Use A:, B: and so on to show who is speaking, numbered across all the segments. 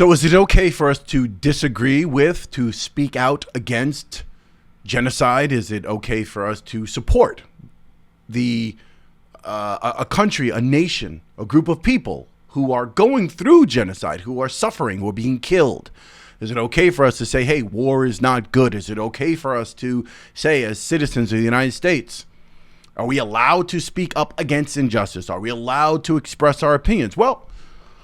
A: So is it okay for us to disagree with, to speak out against genocide? Is it okay for us to support a country, a nation, a group of people who are going through genocide, who are suffering, who are being killed? Is it okay for us to say, hey, war is not good? Is it okay for us to say, as citizens of the United States, are we allowed to speak up against injustice? Are we allowed to express our opinions? Well,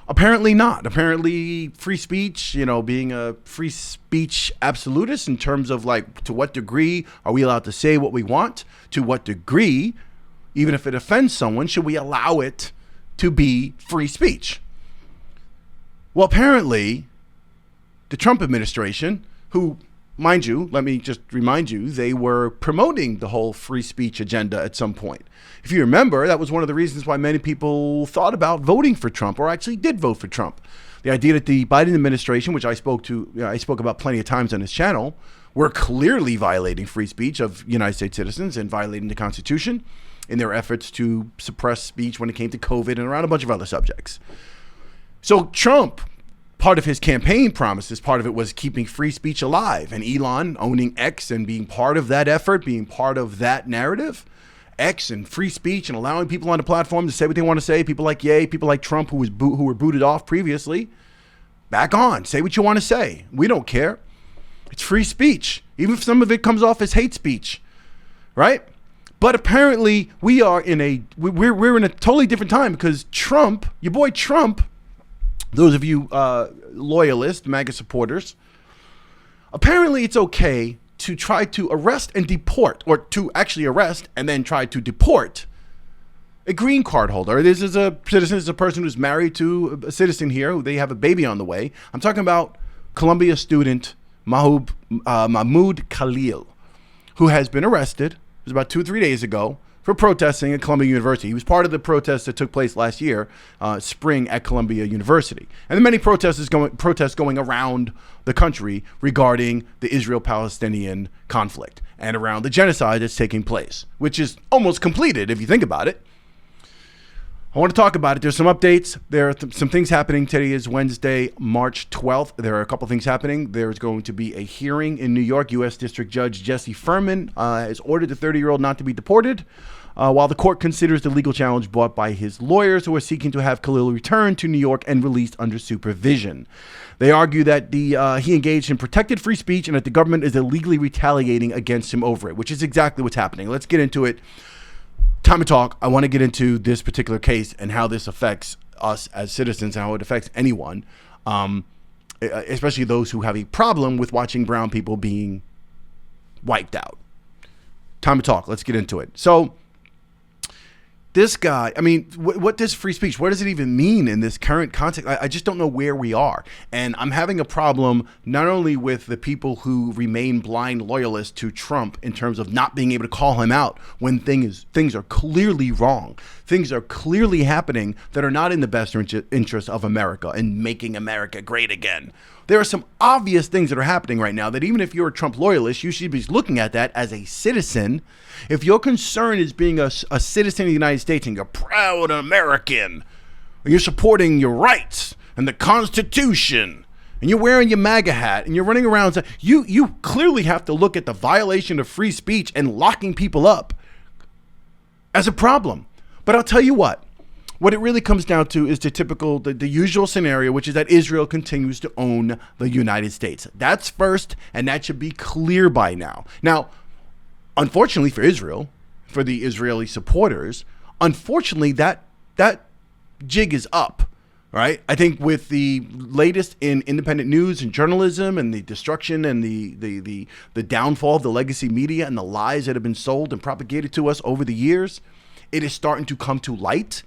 A: apparently not. Apparently free speech, being a free speech absolutist in terms of like, to what degree are we allowed to say what we want? To what degree, even if it offends someone, should we allow it to be free speech? Well, apparently the Trump administration, who, mind you, let me just remind you, they were promoting the whole free speech agenda at some point. If you remember, that was one of the reasons why many people thought about voting for Trump, or actually did vote for Trump. The idea that the Biden administration, which I spoke about plenty of times on this channel, were clearly violating free speech of United States citizens and violating the Constitution in their efforts to suppress speech when it came to COVID and around a bunch of other subjects. So Trump, part of his campaign promises, part of it was keeping free speech alive, and Elon owning X and being part of that effort, being part of that narrative. X and free speech and allowing people on the platform to say what they want to say. People like Ye, people like Trump, who were booted off previously. Back on, say what you want to say. We don't care. It's free speech, even if some of it comes off as hate speech, right? But apparently we're in a totally different time, because Trump, your boy Trump, those of you loyalist MAGA supporters, apparently it's okay to try to arrest and deport, or to actually arrest and then try to deport a green card holder. This is a citizen, this is a person who's married to a citizen here. They have a baby on the way. I'm talking about Columbia student Mahmoud Khalil, who has been arrested. It was about 2 or 3 days ago for protesting at Columbia University. He was part of the protests that took place last year, spring, at Columbia University. And the many protests going around the country regarding the Israel-Palestinian conflict and around the genocide that's taking place, which is almost completed if you think about it. I want to talk about it. There's some updates. There are some things happening. Today is Wednesday, March 12th. There are a couple things happening. There's going to be a hearing in New York. U.S. District Judge Jesse Furman has ordered the 30-year-old not to be deported, while the court considers the legal challenge brought by his lawyers, who are seeking to have Khalil returned to New York and released under supervision. They argue that he engaged in protected free speech and that the government is illegally retaliating against him over it, which is exactly what's happening. Let's get into it. Time to talk. I want to get into this particular case and how this affects us as citizens and how it affects anyone, especially those who have a problem with watching brown people being wiped out. Time to talk. Let's get into it. So this guy, I mean, what does free speech, what does it even mean in this current context? I just don't know where we are. And I'm having a problem not only with the people who remain blind loyalists to Trump in terms of not being able to call him out when things are clearly wrong. Things are clearly happening that are not in the best interest of America and making America great again. There are some obvious things that are happening right now that even if you're a Trump loyalist, you should be looking at that as a citizen. If your concern is being a citizen of the United States and you're proud American, and you're supporting your rights and the Constitution, and you're wearing your MAGA hat and you're running around, you clearly have to look at the violation of free speech and locking people up as a problem. But I'll tell you what it really comes down to is the usual scenario, which is that Israel continues to own the United States. That's first, and that should be clear by now. Now, unfortunately for Israel, for the Israeli supporters, unfortunately that jig is up, right? I think with the latest in independent news and journalism and the destruction and the downfall of the legacy media and the lies that have been sold and propagated to us over the years, it is starting to come to light.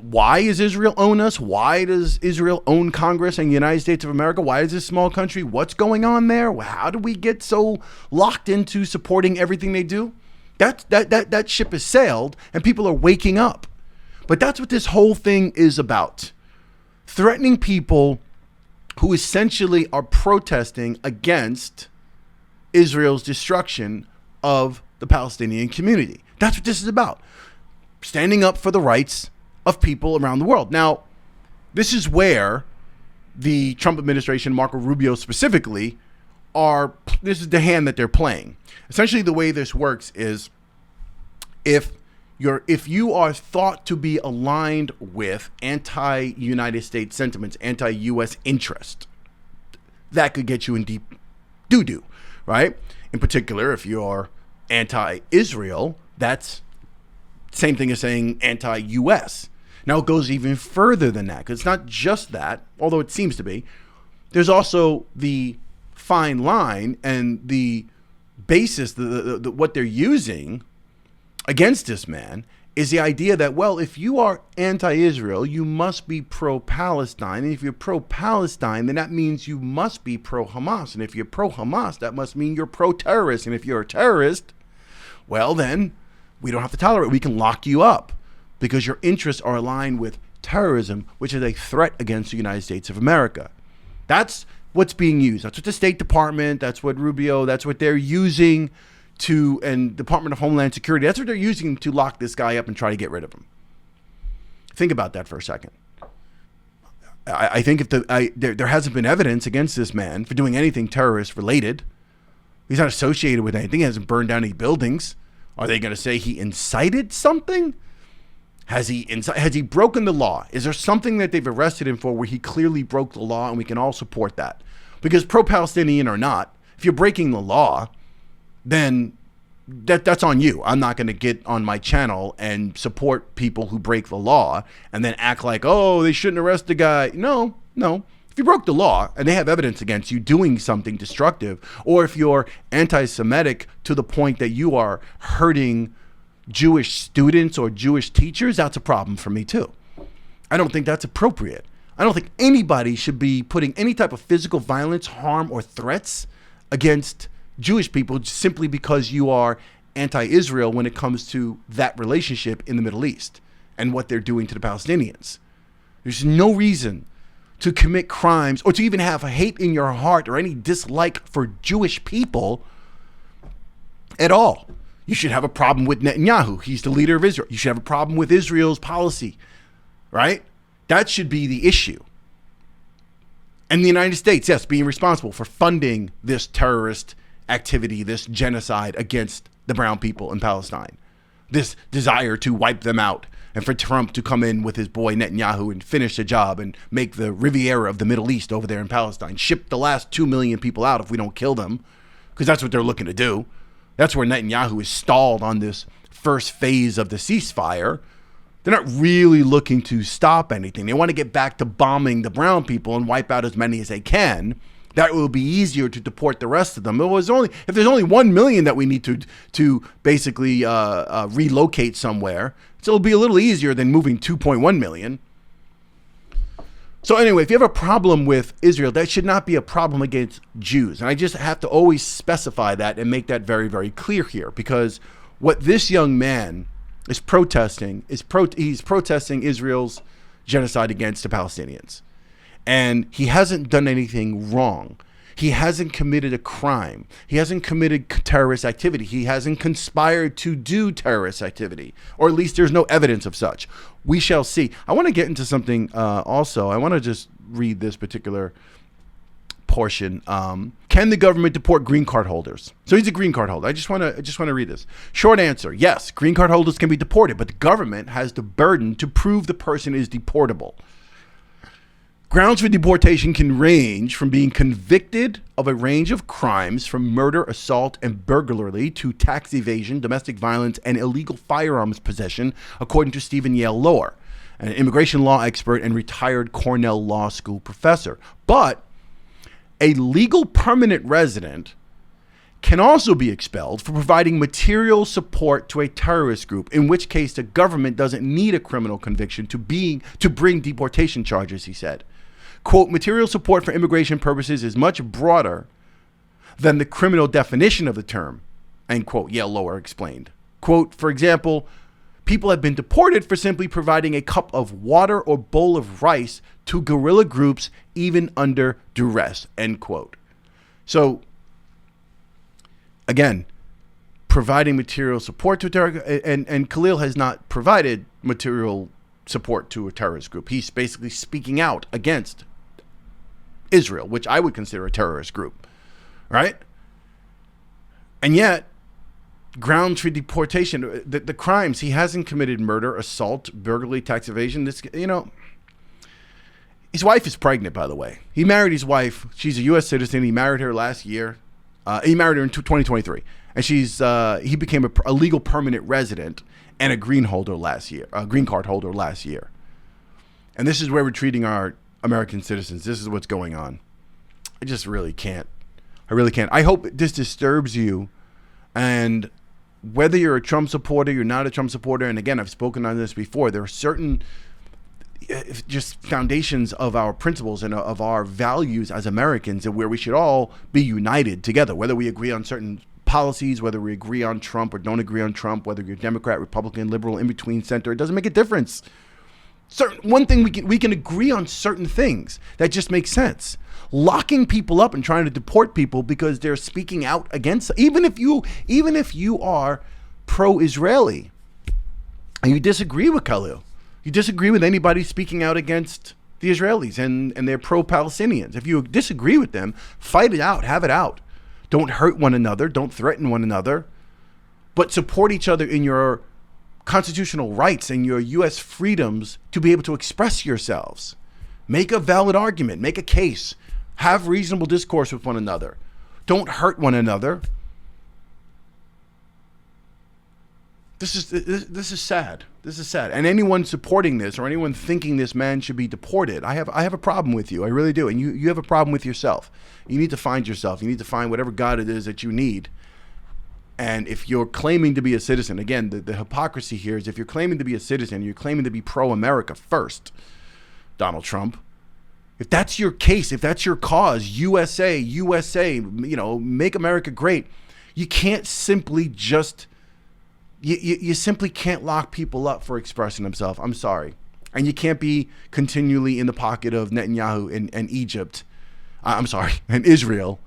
A: Why does Israel own us? Why does Israel own Congress and the United States of America? Why is this small country? What's going on there? How do we get so locked into supporting everything they do? That ship has sailed and people are waking up. But that's what this whole thing is about. Threatening people who essentially are protesting against Israel's destruction of the Palestinian community. That's what this is about. Standing up for the rights of people around the world. Now, this is where the Trump administration, Marco Rubio specifically, this is the hand that they're playing. Essentially, the way this works is if you are thought to be aligned with anti-United States sentiments, anti-U.S. interest, that could get you in deep doo-doo, right? In particular, if you're anti-Israel, that's same thing as saying anti-U.S. Now, it goes even further than that, because it's not just that, although it seems to be. There's also the fine line and the basis, the what they're using against this man is the idea that, well, if you are anti-Israel, you must be pro-Palestine. And if you're pro-Palestine, then that means you must be pro-Hamas. And if you're pro-Hamas, that must mean you're pro-terrorist. And if you're a terrorist, well, then we don't have to tolerate it. We can lock you up because your interests are aligned with terrorism, which is a threat against the United States of America. That's what's being used. That's what the State Department, that's what Rubio, that's what they're using to, and Department of Homeland Security, that's what they're using to lock this guy up and try to get rid of him. Think about that for a second. I think if there hasn't been evidence against this man for doing anything terrorist related, he's not associated with anything, he hasn't burned down any buildings. Are they going to say he incited something? Has he broken the law? Is there something that they've arrested him for where he clearly broke the law, and we can all support that? Because pro-Palestinian or not, if you're breaking the law, then that's on you. I'm not going to get on my channel and support people who break the law and then act like, oh, they shouldn't arrest the guy. No. If you broke the law and they have evidence against you doing something destructive, or if you're anti-Semitic to the point that you are hurting Jewish students or Jewish teachers, that's a problem for me too. I don't think that's appropriate. I don't think anybody should be putting any type of physical violence, harm, or threats against Jewish people simply because you are anti-Israel when it comes to that relationship in the Middle East and what they're doing to the Palestinians. There's no reason to commit crimes or to even have a hate in your heart or any dislike for Jewish people at all. You should have a problem with Netanyahu. He's the leader of Israel. You should have a problem with Israel's policy, right? That should be the issue. And the United States, yes, being responsible for funding this terrorist activity, this genocide against the brown people in Palestine, this desire to wipe them out, and for Trump to come in with his boy Netanyahu and finish the job and make the Riviera of the Middle East over there in Palestine, ship the last 2 million people out if we don't kill them, because that's what they're looking to do. That's where Netanyahu is stalled on this first phase of the ceasefire. They're not really looking to stop anything. They want to get back to bombing the brown people and wipe out as many as they can. That will be easier to deport the rest of them. If there's only 1 million that we need to basically relocate somewhere, so it'll be a little easier than moving 2.1 million. So anyway, if you have a problem with Israel, that should not be a problem against Jews. And I just have to always specify that and make that very, very clear here, because what this young man is protesting he's protesting Israel's genocide against the Palestinians. And he hasn't done anything wrong. He hasn't committed a crime. He hasn't committed terrorist activity. He hasn't conspired to do terrorist activity, or at least there's no evidence of such. We shall see. I want to get into something also. I want to just read this particular portion. Can the government deport green card holders? So he's a green card holder. I just want to read this. Short answer: yes, green card holders can be deported, but the government has the burden to prove the person is deportable. Grounds for deportation can range from being convicted of a range of crimes from murder, assault, and burglary to tax evasion, domestic violence, and illegal firearms possession, according to Stephen Yale Lower, an immigration law expert and retired Cornell Law School professor. But a legal permanent resident can also be expelled for providing material support to a terrorist group, in which case the government doesn't need a criminal conviction to bring deportation charges, he said. Quote, material support for immigration purposes is much broader than the criminal definition of the term, end quote, Yale Lower explained. Quote, for example, people have been deported for simply providing a cup of water or bowl of rice to guerrilla groups, even under duress, end quote. So, again, providing material support to a terror, and Khalil has not provided material support to a terrorist group. He's basically speaking out against Israel, which I would consider a terrorist group, right? And yet, grounds for deportation, the crimes, he hasn't committed murder, assault, burglary, tax evasion. This, his wife is pregnant, by the way. He married his wife. She's a U.S. citizen. He married her last year. He married her in 2023. And he became a legal permanent resident and a green card holder last year. And this is where we're treating our American citizens. This is what's going on. I just really can't. I really can't. I hope this disturbs you. And whether you're a Trump supporter, you're not a Trump supporter, and again, I've spoken on this before, there are certain just foundations of our principles and of our values as Americans and where we should all be united together, whether we agree on certain policies, whether we agree on Trump or don't agree on Trump, whether you're Democrat, Republican, liberal, in between, center, it doesn't make a difference. One thing we can agree on certain things that just make sense. Locking people up and trying to deport people because they're speaking out against, even if you are pro-Israeli and you disagree with Khalil, you disagree with anybody speaking out against the Israelis and they're pro-Palestinians. If you disagree with them, fight it out, have it out. Don't hurt one another, don't threaten one another, but support each other in your constitutional rights and your U.S. freedoms to be able to express yourselves. Make a valid argument, make a case, have reasonable discourse with one another. Don't hurt one another. This is sad. This is sad. And anyone supporting this or anyone thinking this man should be deported, I have a problem with you. I really do. And you have a problem with yourself. You need to find yourself. You need to find whatever God it is that you need. And if you're claiming to be a citizen, again, the hypocrisy here is if you're claiming to be a citizen, you're claiming to be pro-America first, Donald Trump. If that's your case, if that's your cause, USA, make America great, you can't simply just, you simply can't lock people up for expressing themselves. I'm sorry. And you can't be continually in the pocket of Netanyahu and Egypt, and Israel,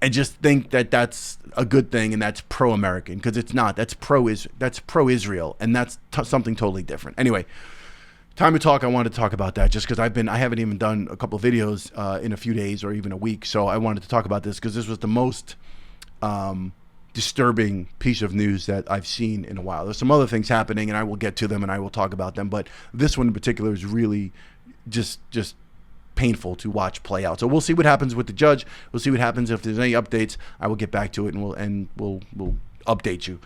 A: and just think that that's a good thing and that's pro-American, because it's not. That's pro-Israel, and that's something totally different. Anyway, time to talk. I wanted to talk about that just because I haven't even done a couple of videos in a few days or even a week. So I wanted to talk about this because this was the most disturbing piece of news that I've seen in a while. There's some other things happening, and I will get to them and I will talk about them. But this one in particular is really just painful to watch play out. So we'll see what happens with the judge. We'll see what happens. If there's any updates, I will get back to it and we'll update you.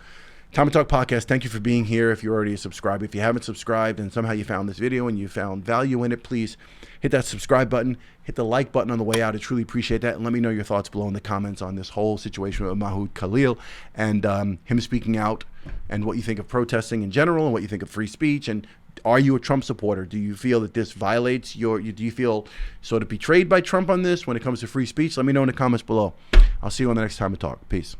A: Time to Talk Podcast, thank you for being here. If you're already a subscriber, if you haven't subscribed and somehow you found this video and you found value in it, please hit that subscribe button, hit the like button on the way out. I truly appreciate that. And let me know your thoughts below in the comments on this whole situation with Mahmoud Khalil and him speaking out, and what you think of protesting in general and what you think of free speech. And are you a Trump supporter? Do you feel that this violates do you feel sort of betrayed by Trump on this when it comes to free speech? Let me know in the comments below. I'll see you on the next Time to Talk. Peace.